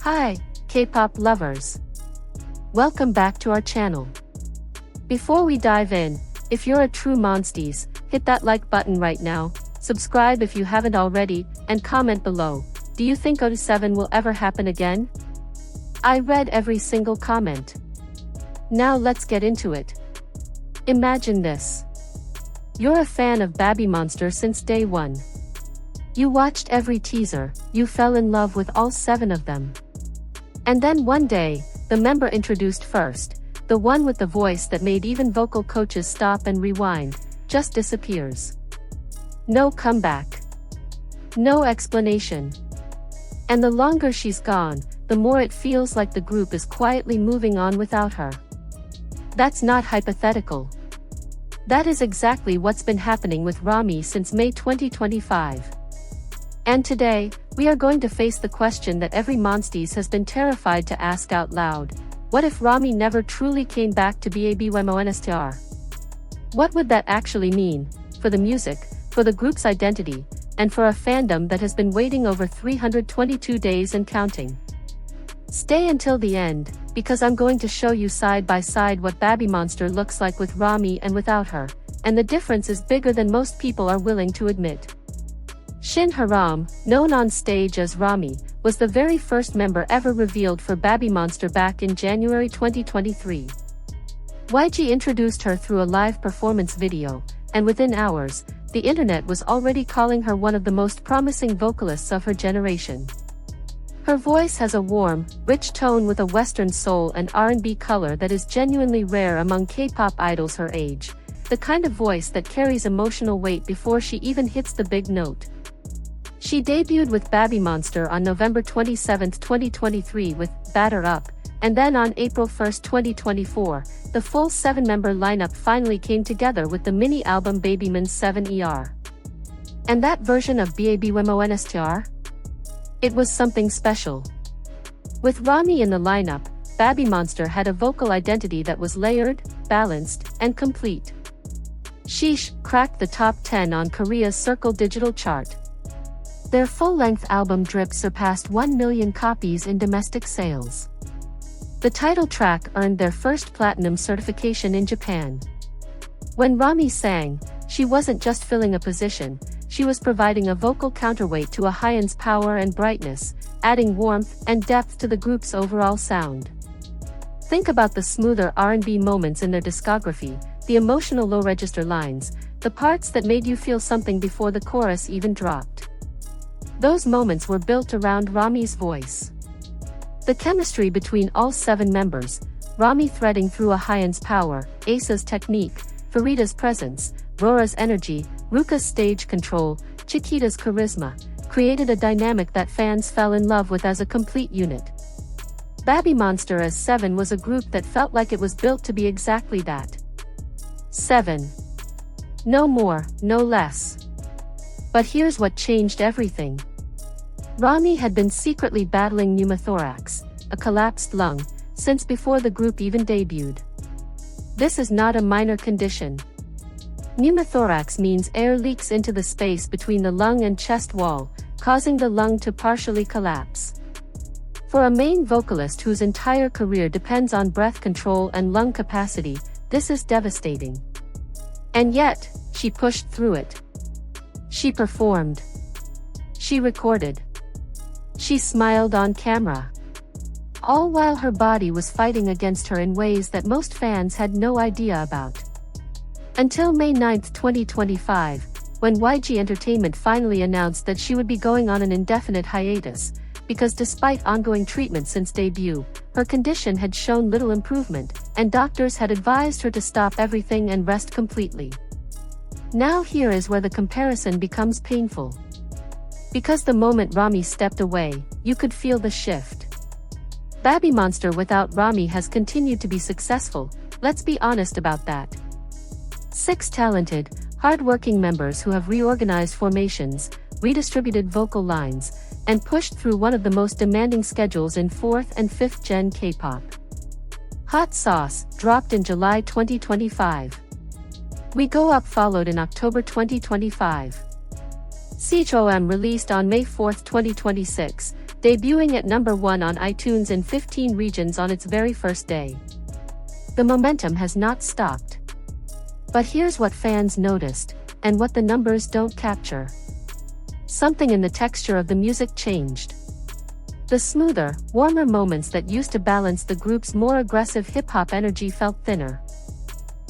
Hi, K-pop lovers. Welcome back to our channel. Before we dive in, if you're a true MONSTIEZ, hit that like button right now, subscribe if you haven't already, and comment below. Do you think '07 will ever happen again? I read every single comment. Now let's get into it. Imagine this. You're a fan of BABYMONSTER since day one. You watched every teaser, you fell in love with all 7 of them. And then one day, the member introduced first, the one with the voice that made even vocal coaches stop and rewind, just disappears. No comeback. No explanation. And the longer she's gone, the more it feels like the group is quietly moving on without her. That's not hypothetical. That is exactly what's been happening with Rami since May 2025. And today, we are going to face the question that every MONSTIEZ has been terrified to ask out loud. What if Rami never truly came back to BABYMONSTER? What would that actually mean, for the music, for the group's identity, and for a fandom that has been waiting over 322 days and counting? Stay until the end, because I'm going to show you side by side what BABYMONSTER looks like with Rami and without her, and the difference is bigger than most people are willing to admit. Shin Haram, known on stage as Rami, was the very first member ever revealed for BABYMONSTER back in January 2023. YG introduced her through a live performance video, and within hours, the internet was already calling her one of the most promising vocalists of her generation. Her voice has a warm, rich tone with a Western soul and R&B color that is genuinely rare among K-pop idols her age, the kind of voice that carries emotional weight before she even hits the big note. She debuted with BABYMONSTER on November 27, 2023 with Batter Up, and then on April 1, 2024, the full 7-member lineup finally came together with the mini-album BABYMONSTER 7 And that version of BABYMONSTER? It was something special. With Rami in the lineup, BABYMONSTER had a vocal identity that was layered, balanced, and complete. Sheesh cracked the top 10 on Korea's Circle Digital chart. Their full-length album Drip surpassed 1 million copies in domestic sales. The title track earned their first platinum certification in Japan. When Rami sang, she wasn't just filling a position, she was providing a vocal counterweight to Ahyeon's power and brightness, adding warmth and depth to the group's overall sound. Think about the smoother R&B moments in their discography, the emotional low-register lines, the parts that made you feel something before the chorus even dropped. Those moments were built around Rami's voice. The chemistry between all 7 members, Rami threading through Ahyeon's power, Asa's technique, Pharita's presence, Rora's energy, Ruka's stage control, Chiquita's charisma, created a dynamic that fans fell in love with as a complete unit. BABYMONSTER as 7 was a group that felt like it was built to be exactly that. 7. No more, no less. But here's what changed everything. Rami had been secretly battling pneumothorax, a collapsed lung, since before the group even debuted. This is not a minor condition. Pneumothorax means air leaks into the space between the lung and chest wall, causing the lung to partially collapse. For a main vocalist whose entire career depends on breath control and lung capacity, this is devastating. And yet, she pushed through it. She performed. She recorded. She smiled on camera. All while her body was fighting against her in ways that most fans had no idea about. Until May 9, 2025, when YG Entertainment finally announced that she would be going on an indefinite hiatus, because despite ongoing treatment since debut, her condition had shown little improvement, and doctors had advised her to stop everything and rest completely. Now here is where the comparison becomes painful. Because the moment Rami stepped away, you could feel the shift. BABYMONSTER without Rami has continued to be successful, let's be honest about that. 6 talented, hard-working members who have reorganized formations, redistributed vocal lines, and pushed through one of the most demanding schedules in 4th and 5th gen K-pop. Hot Sauce dropped in July 2025. We Go Up followed in October 2025. CHOM released on May 4, 2026, debuting at #1 on iTunes in 15 regions on its very first day. The momentum has not stopped. But here's what fans noticed, and what the numbers don't capture. Something in the texture of the music changed. The smoother, warmer moments that used to balance the group's more aggressive hip-hop energy felt thinner.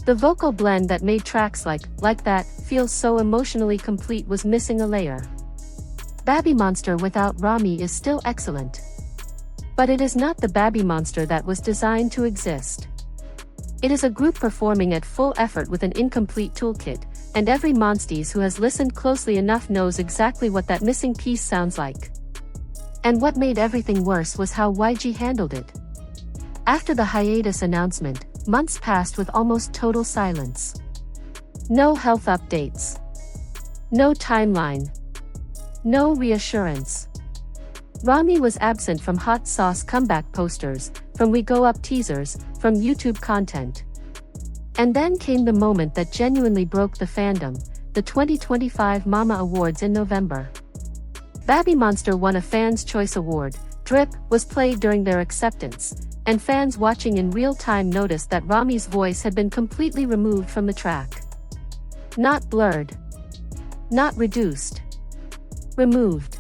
The vocal blend that made tracks like That feel so emotionally complete was missing a layer. BABYMONSTER without Rami is still excellent. But it is not the BABYMONSTER that was designed to exist. It is a group performing at full effort with an incomplete toolkit, and every MONSTIEZ who has listened closely enough knows exactly what that missing piece sounds like. And what made everything worse was how YG handled it. After the hiatus announcement, months passed with almost total silence. No health updates. No timeline. No reassurance. Rami was absent from Hot Sauce comeback posters, from We Go Up teasers, from YouTube content. And then came the moment that genuinely broke the fandom, the 2025 Mama Awards in November. BABYMONSTER won a Fans' Choice Award. Drip was played during their acceptance, and fans watching in real time noticed that Rami's voice had been completely removed from the track. Not blurred. Not reduced. Removed.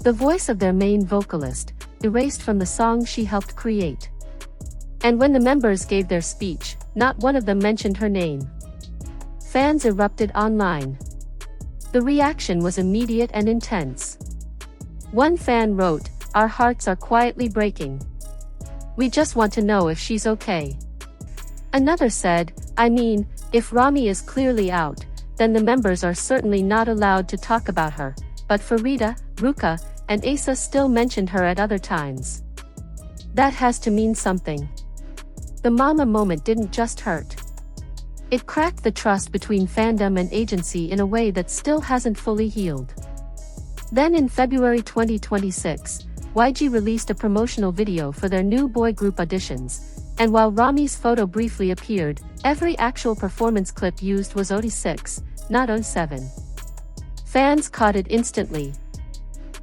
The voice of their main vocalist, erased from the song she helped create. And when the members gave their speech, not one of them mentioned her name. Fans erupted online. The reaction was immediate and intense. One fan wrote, "Our hearts are quietly breaking. We just want to know if she's okay." Another said, "I mean, if Rami is clearly out, then the members are certainly not allowed to talk about her, but Pharita, Ruka, and Asa still mentioned her at other times. That has to mean something." The Mama moment didn't just hurt. It cracked the trust between fandom and agency in a way that still hasn't fully healed. Then in February 2026, YG released a promotional video for their new boy group auditions, and while Rami's photo briefly appeared, every actual performance clip used was OT6, not OT7. Fans caught it instantly.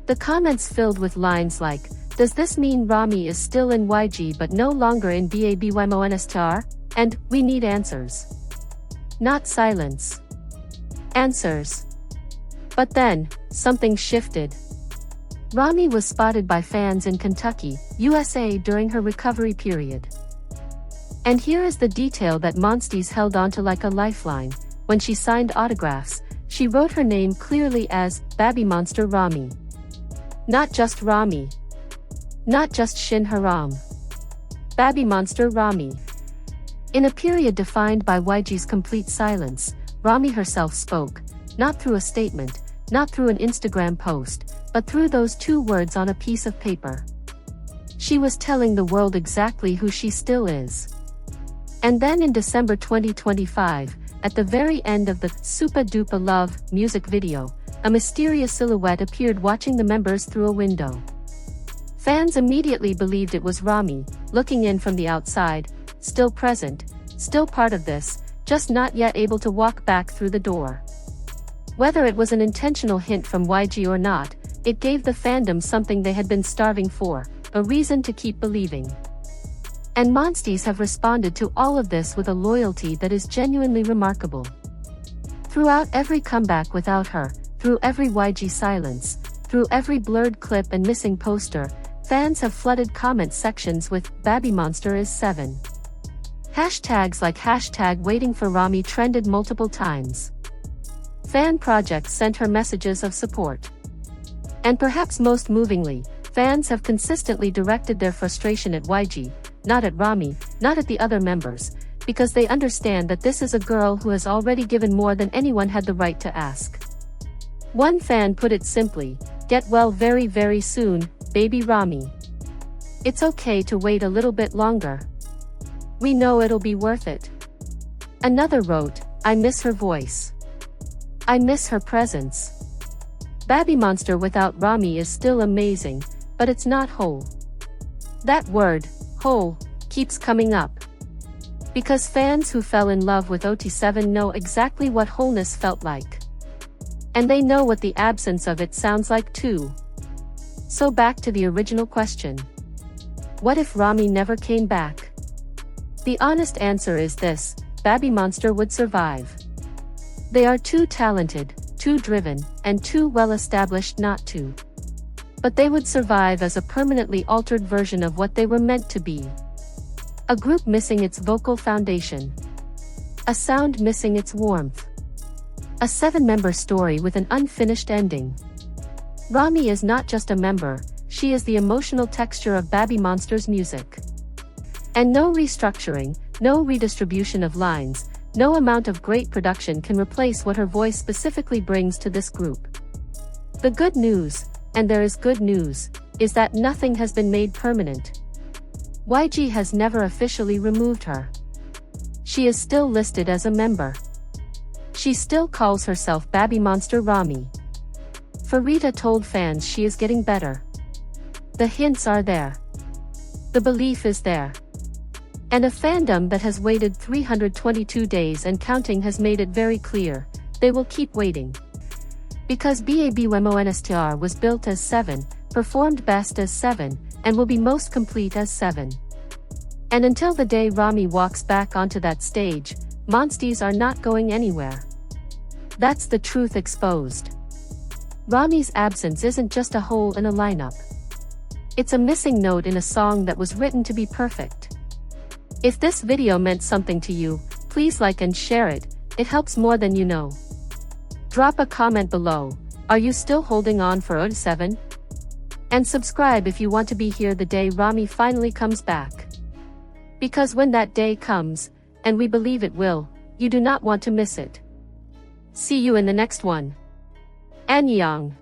The comments filled with lines like, "Does this mean Rami is still in YG but no longer in BABYMONSTER? And, we need answers. Not silence. Answers." But then, something shifted. Rami was spotted by fans in Kentucky, USA during her recovery period. And here is the detail that MONSTIEZ held onto like a lifeline. When she signed autographs, she wrote her name clearly as BABYMONSTER Rami. Not just Rami. Not just Shin Haram. BABYMONSTER Rami. In a period defined by YG's complete silence, Rami herself spoke, not through a statement, not through an Instagram post, but through those two words on a piece of paper. She was telling the world exactly who she still is. And then in December 2025, at the very end of the Supa Dupa Love music video, a mysterious silhouette appeared watching the members through a window. Fans immediately believed it was Rami, looking in from the outside, still present, still part of this, just not yet able to walk back through the door. Whether it was an intentional hint from YG or not, it gave the fandom something they had been starving for, a reason to keep believing. And MONSTIEZ have responded to all of this with a loyalty that is genuinely remarkable. Throughout every comeback without her, through every YG silence, through every blurred clip and missing poster, fans have flooded comment sections with "BABYMONSTER is 7. Hashtags like #waiting for Rami trended multiple times. Fan projects sent her messages of support. And perhaps most movingly, fans have consistently directed their frustration at YG, not at Rami, not at the other members, because they understand that this is a girl who has already given more than anyone had the right to ask. One fan put it simply, "Get well very very soon, baby Rami. It's okay to wait a little bit longer. We know it'll be worth it." Another wrote, "I miss her voice. I miss her presence. BABYMONSTER without Rami is still amazing, but it's not whole." That word, whole, keeps coming up. Because fans who fell in love with OT7 know exactly what wholeness felt like. And they know what the absence of it sounds like too. So back to the original question. What if Rami never came back? The honest answer is this: BABYMONSTER would survive. They are too talented, too driven, and too well established not to. But they would survive as a permanently altered version of what they were meant to be. A group missing its vocal foundation. A sound missing its warmth. A 7-member story with an unfinished ending. Rami is not just a member, she is the emotional texture of BABYMONSTER's music. And no restructuring, no redistribution of lines, no amount of great production can replace what her voice specifically brings to this group. The good news, and there is good news, is that nothing has been made permanent. YG has never officially removed her. She is still listed as a member. She still calls herself BABYMONSTER Rami. Pharita told fans she is getting better. The hints are there. The belief is there. And a fandom that has waited 322 days and counting has made it very clear, they will keep waiting. Because BABYMONSTER was built as 7, performed best as 7, and will be most complete as 7. And until the day Rami walks back onto that stage, MONSTIEZ are not going anywhere. That's the truth exposed. Rami's absence isn't just a hole in a lineup. It's a missing note in a song that was written to be perfect. If this video meant something to you, please like and share it, it helps more than you know. Drop a comment below, are you still holding on for 7? And subscribe if you want to be here the day Rami finally comes back. Because when that day comes, and we believe it will, you do not want to miss it. See you in the next one. Ahyeon.